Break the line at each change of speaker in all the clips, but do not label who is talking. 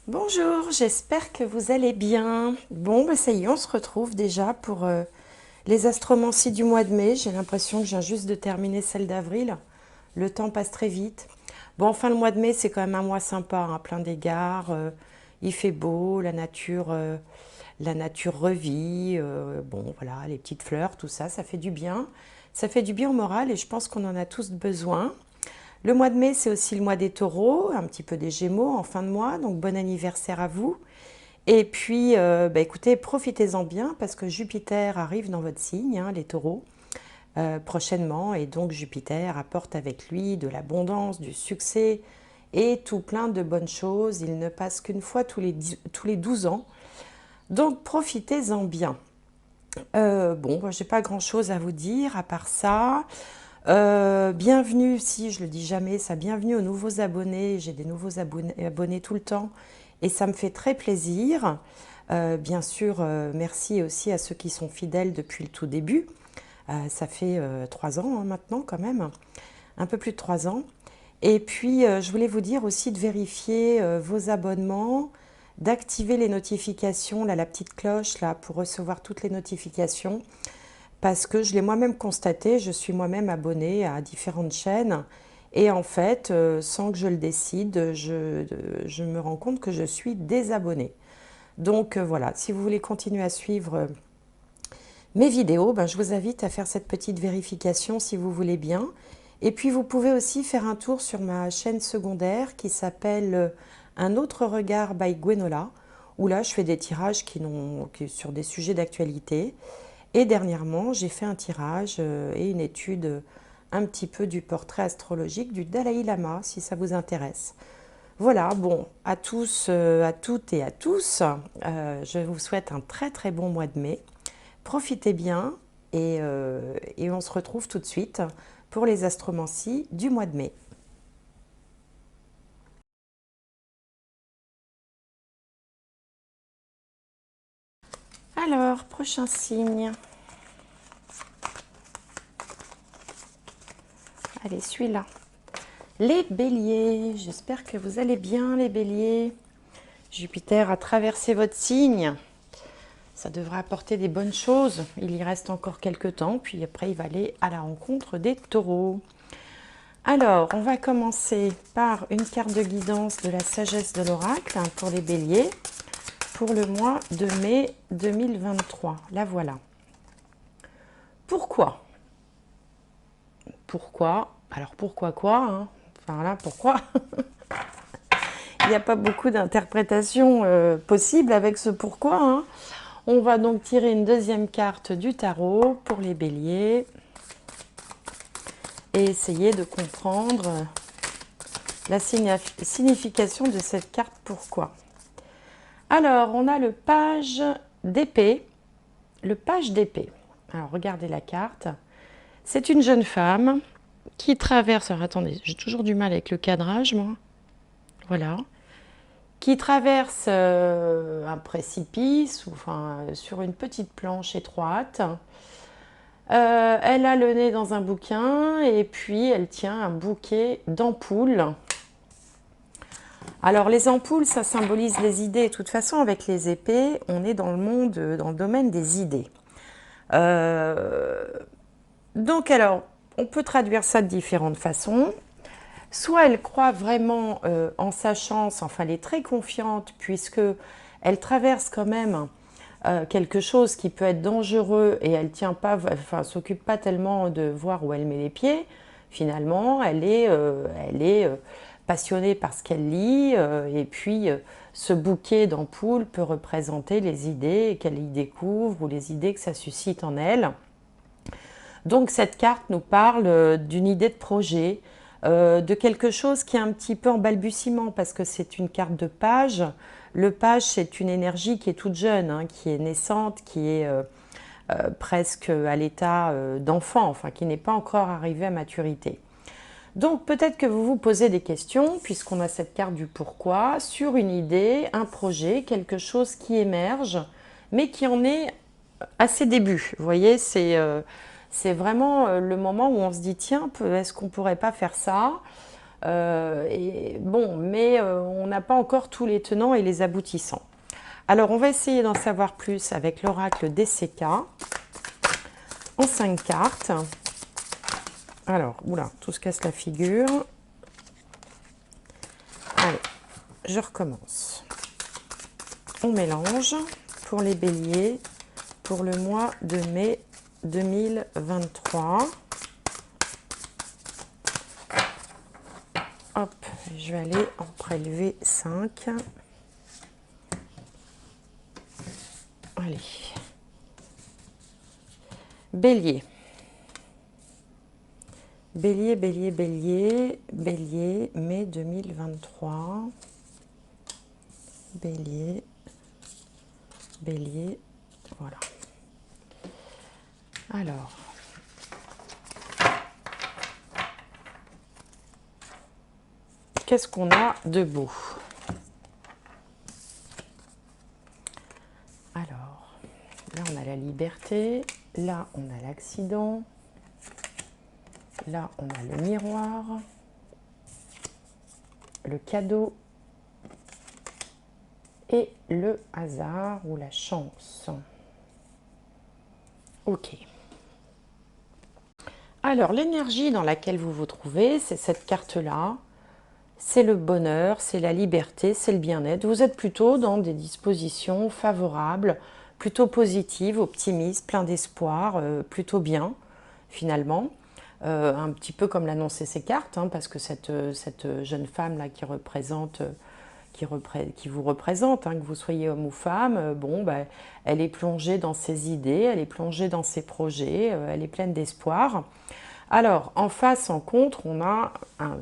Bonjour, j'espère que vous allez bien. Bon, bah ça y est, on se retrouve déjà pour les astromancies du mois de mai. J'ai l'impression que je viens juste de terminer celle d'avril. Le temps passe très vite. Bon, enfin, le mois de mai, c'est quand même un mois sympa, hein, plein d'égards. Il fait beau, la nature revit. Bon, voilà, les petites fleurs, tout ça, ça fait du bien. Ça fait du bien au moral et je pense qu'on en a tous besoin. Le mois de mai, c'est aussi le mois des taureaux, un petit peu des gémeaux en fin de mois, donc bon anniversaire à vous. Et puis, bah, écoutez, profitez-en bien parce que Jupiter arrive dans votre signe, hein, les taureaux, prochainement. Et donc Jupiter apporte avec lui de l'abondance, du succès et tout plein de bonnes choses. Il ne passe qu'une fois tous les 12 ans. Donc profitez-en bien. Bon, moi, j'ai pas grand-chose à vous dire à part ça. Bienvenue, si je le dis jamais, ça, bienvenue aux nouveaux abonnés. J'ai des nouveaux abonnés tout le temps et ça me fait très plaisir. Bien sûr, merci aussi à ceux qui sont fidèles depuis le tout début. Ça fait 3 ans hein, maintenant quand même, un peu plus de 3 ans. Et puis, je voulais vous dire aussi de vérifier vos abonnements, d'activer les notifications, là, la petite cloche là, pour recevoir toutes les notifications. Parce que je l'ai moi-même constaté, je suis moi-même abonnée à différentes chaînes. Et en fait, sans que je le décide, je me rends compte que je suis désabonnée. Donc voilà, si vous voulez continuer à suivre mes vidéos, ben, je vous invite à faire cette petite vérification si vous voulez bien. Et puis vous pouvez aussi faire un tour sur ma chaîne secondaire qui s'appelle Un autre regard by Gwenola, où là je fais des tirages sur des sujets d'actualité. Et dernièrement, j'ai fait un tirage et une étude un petit peu du portrait astrologique du Dalai Lama, si ça vous intéresse. Voilà, bon, à tous, à toutes et à tous, je vous souhaite un très très bon mois de mai. Profitez bien et on se retrouve tout de suite pour les astromancies du mois de mai. Alors, prochain signe. Allez, celui-là. Les béliers, j'espère que vous allez bien les béliers. Jupiter a traversé votre signe. Ça devrait apporter des bonnes choses. Il y reste encore quelques temps, puis après il va aller à la rencontre des taureaux. Alors, on va commencer par une carte de guidance de la sagesse de l'oracle pour les béliers pour le mois de mai 2023. La voilà. Pourquoi? Pourquoi? Alors pourquoi quoi hein? Enfin là, pourquoi? Il n'y a pas beaucoup d'interprétations possibles avec ce pourquoi. Hein. On va donc tirer une deuxième carte du tarot pour les béliers et essayer de comprendre la signification de cette carte pourquoi. Alors, on a le page d'épée. Le page d'épée. Alors, regardez la carte. C'est une jeune femme qui traverse... Alors, attendez, j'ai toujours du mal avec le cadrage, moi. Voilà. Qui traverse un précipice, ou, enfin, sur une petite planche étroite. Elle a le nez dans un bouquin et puis elle tient un bouquet d'ampoules. Alors les ampoules, ça symbolise les idées. De toute façon, avec les épées, on est dans le monde, dans le domaine des idées. Donc alors, on peut traduire ça de différentes façons. Soit elle croit vraiment en sa chance, enfin elle est très confiante puisque elle traverse quand même quelque chose qui peut être dangereux et elle tient pas, enfin s'occupe pas tellement de voir où elle met les pieds. Finalement, elle est passionnée par ce qu'elle lit et puis ce bouquet d'ampoules peut représenter les idées qu'elle y découvre ou les idées que ça suscite en elle. Donc cette carte nous parle d'une idée de projet, de quelque chose qui est un petit peu en balbutiement parce que c'est une carte de page. Le page, c'est une énergie qui est toute jeune, hein, qui est naissante, qui est presque à l'état d'enfant, enfin qui n'est pas encore arrivé à maturité. Donc peut-être que vous vous posez des questions, puisqu'on a cette carte du pourquoi, sur une idée, un projet, quelque chose qui émerge, mais qui en est à ses débuts. Vous voyez, c'est vraiment le moment où on se dit, tiens, est-ce qu'on ne pourrait pas faire ça? Et bon, mais on n'a pas encore tous les tenants et les aboutissants. Alors, on va essayer d'en savoir plus avec l'oracle DCK en 5 cartes. Alors, oula, tout se casse la figure. Allez, je recommence. On mélange pour les béliers pour le mois de mai 2023. Hop, je vais aller en prélever 5. Allez. Bélier. Bélier, bélier, bélier, bélier, mai 2023. Bélier, bélier, voilà. Alors, qu'est-ce qu'on a de beau? Alors, là on a la liberté, là on a l'accident, là on a le miroir, le cadeau et le hasard ou la chance. Ok. Alors, l'énergie dans laquelle vous vous trouvez, c'est cette carte-là. C'est le bonheur, c'est la liberté, c'est le bien-être. Vous êtes plutôt dans des dispositions favorables, plutôt positives, optimistes, plein d'espoir, plutôt bien, finalement. Un petit peu comme l'annonçaient ces cartes, hein, parce que cette jeune femme-là qui vous représente, hein, que vous soyez homme ou femme, bon, bah, elle est plongée dans ses idées, elle est plongée dans ses projets, elle est pleine d'espoir. Alors, en face, en contre, on a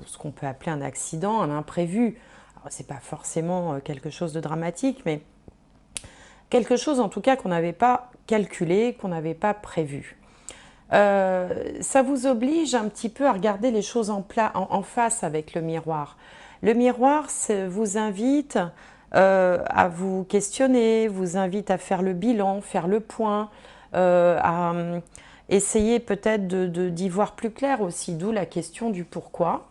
ce qu'on peut appeler un accident, un imprévu. Alors, c'est pas forcément quelque chose de dramatique, mais quelque chose en tout cas qu'on n'avait pas calculé, qu'on n'avait pas prévu. Ça vous oblige un petit peu à regarder les choses en face avec le miroir. Le miroir vous invite à vous questionner, vous invite à faire le bilan, faire le point, à essayer peut-être d'y voir plus clair aussi, d'où la question du pourquoi.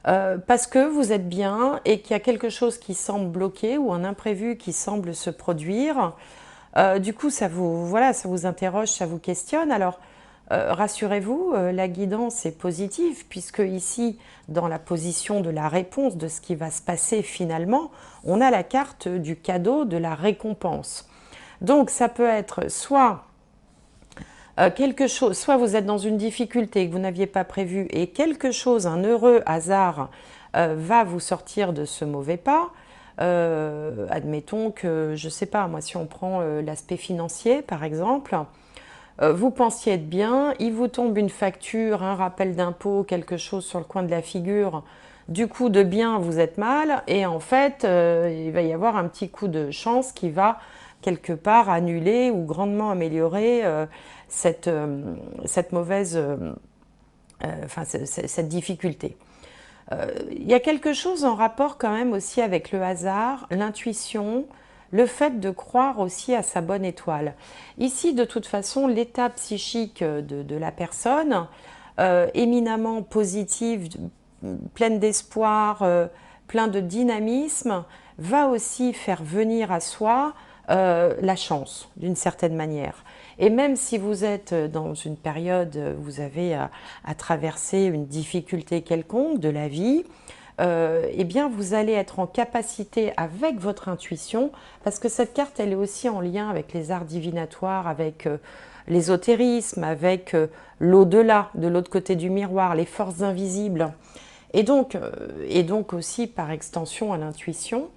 Parce que vous êtes bien et qu'il y a quelque chose qui semble bloquer ou un imprévu qui semble se produire. Du coup, ça vous interroge, ça vous questionne. Alors, rassurez-vous, la guidance est positive, puisque ici, dans la position de la réponse de ce qui va se passer finalement, on a la carte du cadeau, de la récompense. Donc, ça peut être soit quelque chose, soit vous êtes dans une difficulté que vous n'aviez pas prévue et quelque chose, un heureux hasard, va vous sortir de ce mauvais pas. Admettons que, je ne sais pas, moi si on prend l'aspect financier par exemple, vous pensiez être bien, il vous tombe une facture, un rappel d'impôt, quelque chose sur le coin de la figure, du coup de bien vous êtes mal et en fait il va y avoir un petit coup de chance qui va quelque part annuler ou grandement améliorer cette mauvaise, cette difficulté. Il y a quelque chose en rapport quand même aussi avec le hasard, l'intuition, le fait de croire aussi à sa bonne étoile. Ici, de toute façon, l'état psychique de la personne, éminemment positive, pleine d'espoir, plein de dynamisme, va aussi faire venir à soi la chance, d'une certaine manière. Et même si vous êtes dans une période, vous avez à traverser une difficulté quelconque de la vie, eh bien vous allez être en capacité avec votre intuition, parce que cette carte elle est aussi en lien avec les arts divinatoires, avec l'ésotérisme, avec l'au-delà, de l'autre côté du miroir, les forces invisibles, et donc aussi par extension à l'intuition.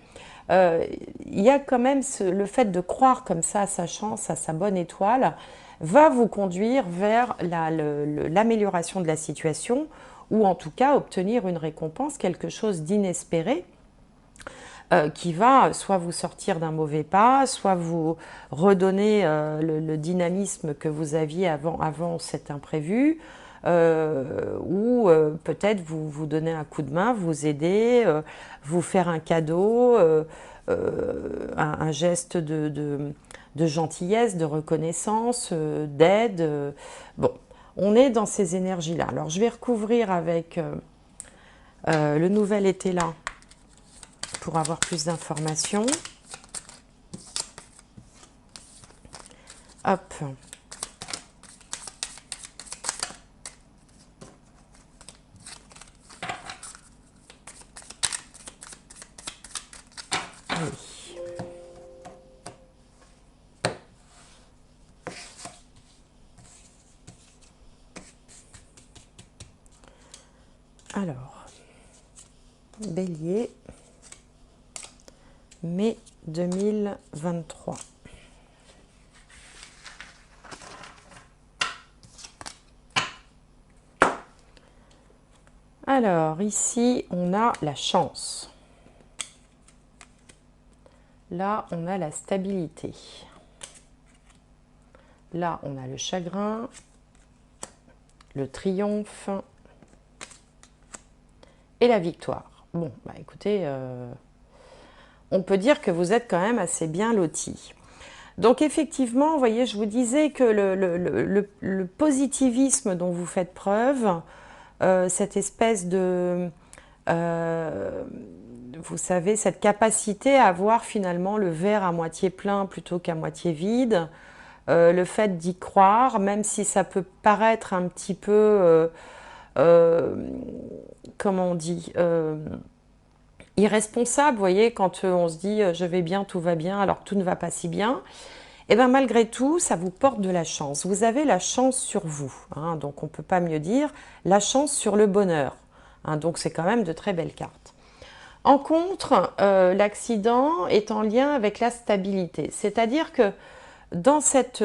Il y a quand même le fait de croire comme ça à sa chance, à sa bonne étoile, va vous conduire vers l'amélioration de la situation, ou en tout cas obtenir une récompense, quelque chose d'inespéré, qui va soit vous sortir d'un mauvais pas, soit vous redonner le dynamisme que vous aviez avant cet imprévu, ou peut-être vous donner un coup de main, vous aider, vous faire un cadeau, un geste de gentillesse, de reconnaissance, d'aide. Bon, on est dans ces énergies-là. Alors je vais recouvrir avec Le nouvel était là pour avoir plus d'informations. Hop. Oui. Alors, Bélier, mai 2023. Alors, ici, on a la chance. Là, on a la stabilité. Là, on a le chagrin, le triomphe et la victoire. Bon, bah écoutez, on peut dire que vous êtes quand même assez bien lotis. Donc effectivement, vous voyez, je vous disais que le positivisme dont vous faites preuve, cette espèce de... vous savez, cette capacité à voir finalement le verre à moitié plein plutôt qu'à moitié vide, le fait d'y croire, même si ça peut paraître un petit peu, comment on dit, irresponsable, vous voyez, quand on se dit je vais bien, tout va bien, alors que tout ne va pas si bien, et bien malgré tout, ça vous porte de la chance. Vous avez la chance sur vous, hein, donc on ne peut pas mieux dire, la chance sur le bonheur. Hein, donc c'est quand même de très belles cartes. En contre, l'accident est en lien avec la stabilité, c'est-à-dire que dans cette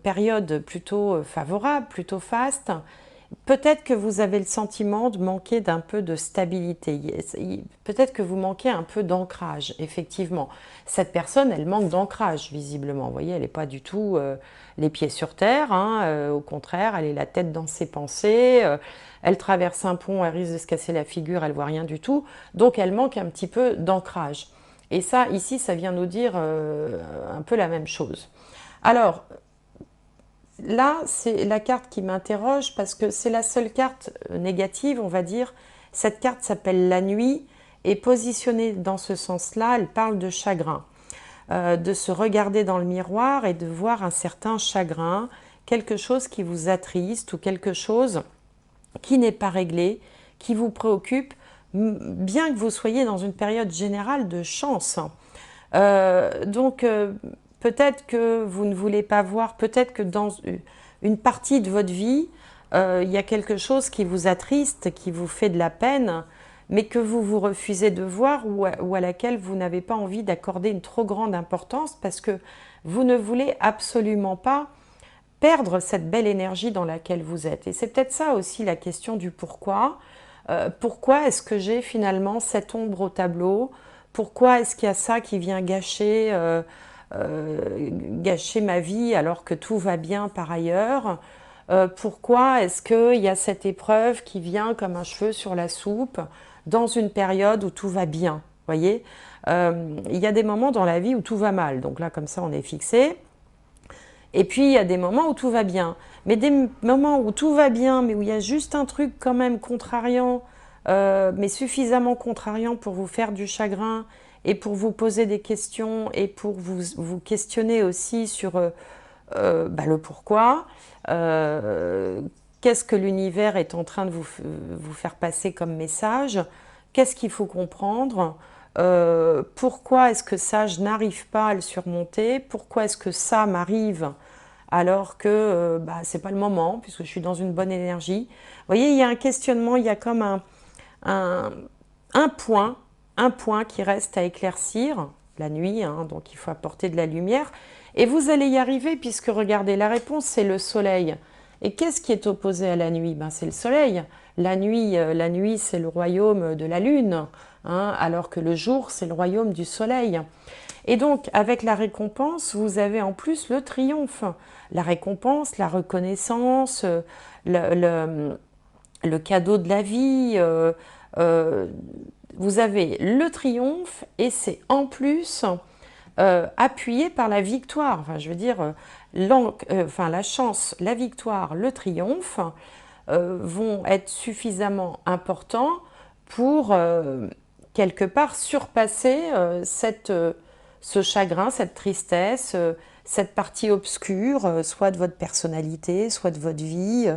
période plutôt favorable, plutôt faste, peut-être que vous avez le sentiment de manquer d'un peu de stabilité. Peut-être que vous manquez un peu d'ancrage, effectivement. Cette personne, elle manque d'ancrage, visiblement. Vous voyez, elle n'est pas du tout les pieds sur terre. Hein, au contraire, elle est la tête dans ses pensées. Elle traverse un pont, elle risque de se casser la figure, elle ne voit rien du tout. Donc, elle manque un petit peu d'ancrage. Et ça, ici, ça vient nous dire un peu la même chose. Alors, là, c'est la carte qui m'interroge parce que c'est la seule carte négative, on va dire. Cette carte s'appelle la nuit et positionnée dans ce sens-là, elle parle de chagrin. De se regarder dans le miroir et de voir un certain chagrin, quelque chose qui vous attriste ou quelque chose qui n'est pas réglé, qui vous préoccupe, bien que vous soyez dans une période générale de chance. Donc, peut-être que vous ne voulez pas voir, peut-être que dans une partie de votre vie, il y a quelque chose qui vous attriste, qui vous fait de la peine, mais que vous vous refusez de voir ou à laquelle vous n'avez pas envie d'accorder une trop grande importance parce que vous ne voulez absolument pas perdre cette belle énergie dans laquelle vous êtes. Et c'est peut-être ça aussi la question du pourquoi. Pourquoi est-ce que j'ai finalement cette ombre au tableau? Pourquoi est-ce qu'il y a ça qui vient gâcher ma vie alors que tout va bien par ailleurs? Pourquoi est-ce qu'il y a cette épreuve qui vient comme un cheveu sur la soupe dans une période où tout va bien? Voyez, il y a des moments dans la vie où tout va mal. Donc là, comme ça, on est fixé. Et puis, il y a des moments où tout va bien. Mais des moments où tout va bien, mais où il y a juste un truc quand même contrariant, mais suffisamment contrariant pour vous faire du chagrin et pour vous poser des questions et pour vous questionner aussi sur le pourquoi. Qu'est-ce que l'univers est en train de vous faire passer comme message? Qu'est-ce qu'il faut comprendre? Pourquoi est-ce que ça, je n'arrive pas à le surmonter? Pourquoi est-ce que ça m'arrive alors que c'est pas le moment, puisque je suis dans une bonne énergie? Vous voyez, il y a un questionnement, il y a comme un point qui reste à éclaircir, la nuit, hein, donc il faut apporter de la lumière. Et vous allez y arriver, puisque regardez, la réponse, c'est le soleil. Et qu'est-ce qui est opposé à la nuit? C'est le soleil. La nuit c'est le royaume de la lune, hein, alors que le jour, c'est le royaume du soleil. Et donc, avec la récompense, vous avez en plus le triomphe. La récompense, la reconnaissance, le cadeau de la vie. Vous avez le triomphe et c'est en plus appuyé par la victoire. Enfin, je veux dire, la chance, la victoire, le triomphe vont être suffisamment importants pour quelque part surpasser ce chagrin, cette tristesse, cette partie obscure, soit de votre personnalité, soit de votre vie,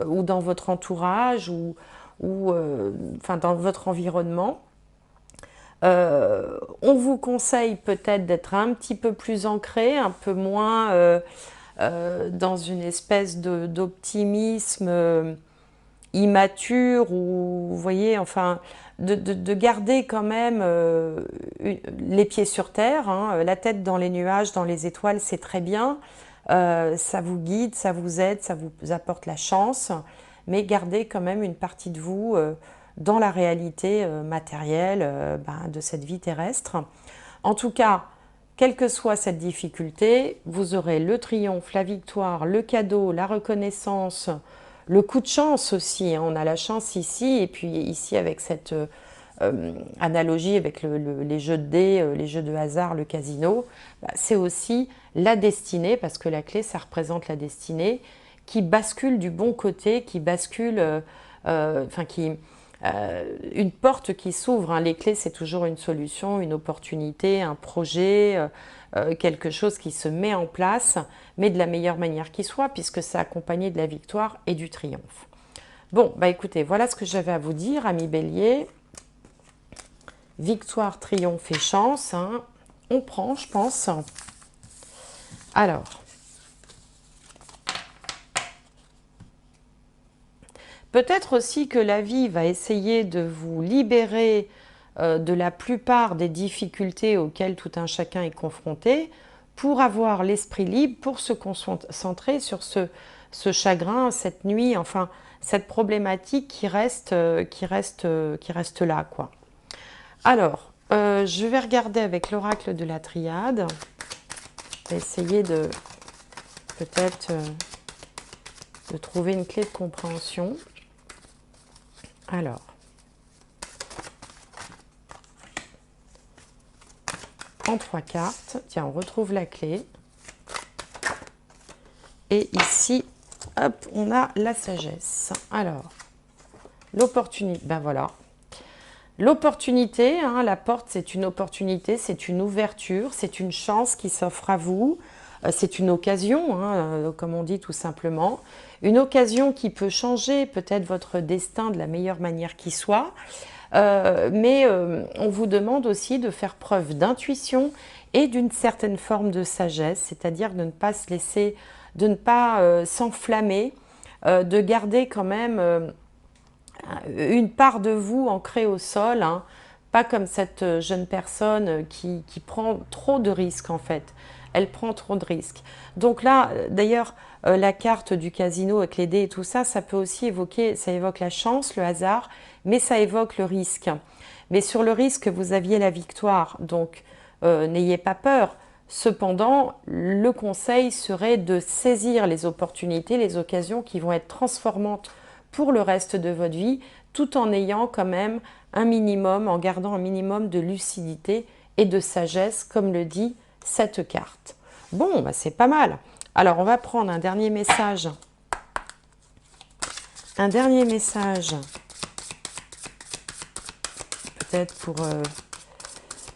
ou dans votre entourage, ou enfin, dans votre environnement. On vous conseille peut-être d'être un petit peu plus ancré, un peu moins dans une espèce d'optimisme immature, ou vous voyez, enfin, de garder quand même les pieds sur terre, hein, la tête dans les nuages, dans les étoiles, c'est très bien. Ça vous guide, ça vous aide, ça vous apporte la chance, mais gardez quand même une partie de vous dans la réalité matérielle de cette vie terrestre. En tout cas, quelle que soit cette difficulté, vous aurez le triomphe, la victoire, le cadeau, la reconnaissance, le coup de chance aussi. On a la chance ici, et puis ici avec cette analogie avec les jeux de dés, les jeux de hasard, le casino, c'est aussi la destinée, parce que la clé, ça représente la destinée, qui bascule du bon côté, qui bascule, une porte qui s'ouvre. Hein. Les clés, c'est toujours une solution, une opportunité, un projet, quelque chose qui se met en place, mais de la meilleure manière qui soit, puisque c'est accompagné de la victoire et du triomphe. Bon, écoutez, voilà ce que j'avais à vous dire, amis Bélier. Victoire, triomphe et chance. Hein. On prend, je pense. Alors, peut-être aussi que la vie va essayer de vous libérer de la plupart des difficultés auxquelles tout un chacun est confronté, pour avoir l'esprit libre, pour se concentrer sur ce chagrin, cette nuit, enfin, cette problématique qui reste là, quoi. Alors, je vais regarder avec l'oracle de la triade, essayer de peut-être de trouver une clé de compréhension. Alors, en 3 cartes, tiens, on retrouve la clé. Et ici, hop, on a la sagesse. Alors, l'opportunité, ben voilà. L'opportunité, hein, la porte, c'est une opportunité, c'est une ouverture, c'est une chance qui s'offre à vous. C'est une occasion, hein, comme on dit tout simplement. Une occasion qui peut changer peut-être votre destin de la meilleure manière qui soit. Mais on vous demande aussi de faire preuve d'intuition et d'une certaine forme de sagesse, c'est-à-dire de ne pas se laisser, de ne pas s'enflammer, de garder quand même une part de vous ancrée au sol, hein, pas comme cette jeune personne qui prend trop de risques en fait. Elle prend trop de risques. Donc là, d'ailleurs, la carte du casino avec les dés et tout ça, ça peut aussi évoquer, ça évoque la chance, le hasard, mais ça évoque le risque. Mais sur le risque, vous aviez la victoire, donc n'ayez pas peur. Cependant, le conseil serait de saisir les opportunités, les occasions qui vont être transformantes pour le reste de votre vie, tout en ayant quand même un minimum, en gardant un minimum de lucidité et de sagesse, comme le dit cette carte. Bon, c'est pas mal. Alors, on va prendre un dernier message. Un dernier message. Peut-être pour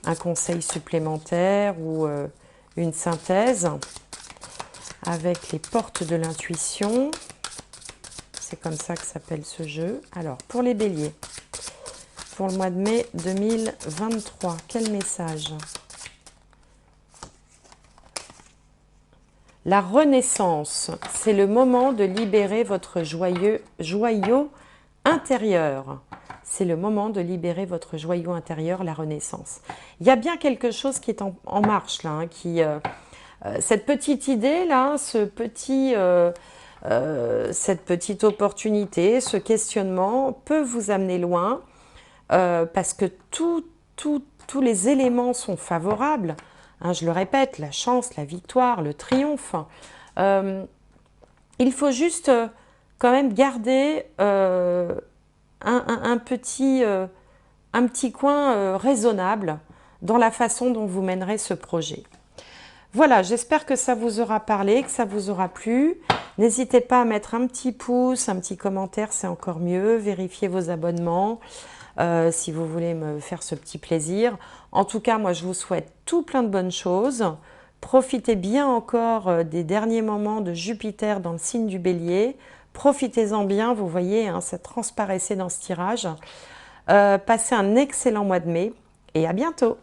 un conseil supplémentaire ou une synthèse avec les portes de l'intuition. C'est comme ça que s'appelle ce jeu. Alors, pour les béliers, pour le mois de mai 2023, quel message? La renaissance, c'est le moment de libérer votre joyau intérieur. C'est le moment de libérer votre joyau intérieur, la renaissance. Il y a bien quelque chose qui est en marche là, hein, cette petite idée là, cette petite opportunité, ce questionnement peut vous amener loin parce que tous les éléments sont favorables. Hein, je le répète, la chance, la victoire, le triomphe. Il faut juste quand même garder un petit coin raisonnable dans la façon dont vous mènerez ce projet. Voilà, j'espère que ça vous aura parlé, que ça vous aura plu. N'hésitez pas à mettre un petit pouce, un petit commentaire, c'est encore mieux. Vérifiez vos abonnements. si vous voulez me faire ce petit plaisir. En tout cas, moi, je vous souhaite tout plein de bonnes choses. Profitez bien encore des derniers moments de Jupiter dans le signe du Bélier. Profitez-en bien, vous voyez, hein, ça transparaissait dans ce tirage. Passez un excellent mois de mai et à bientôt.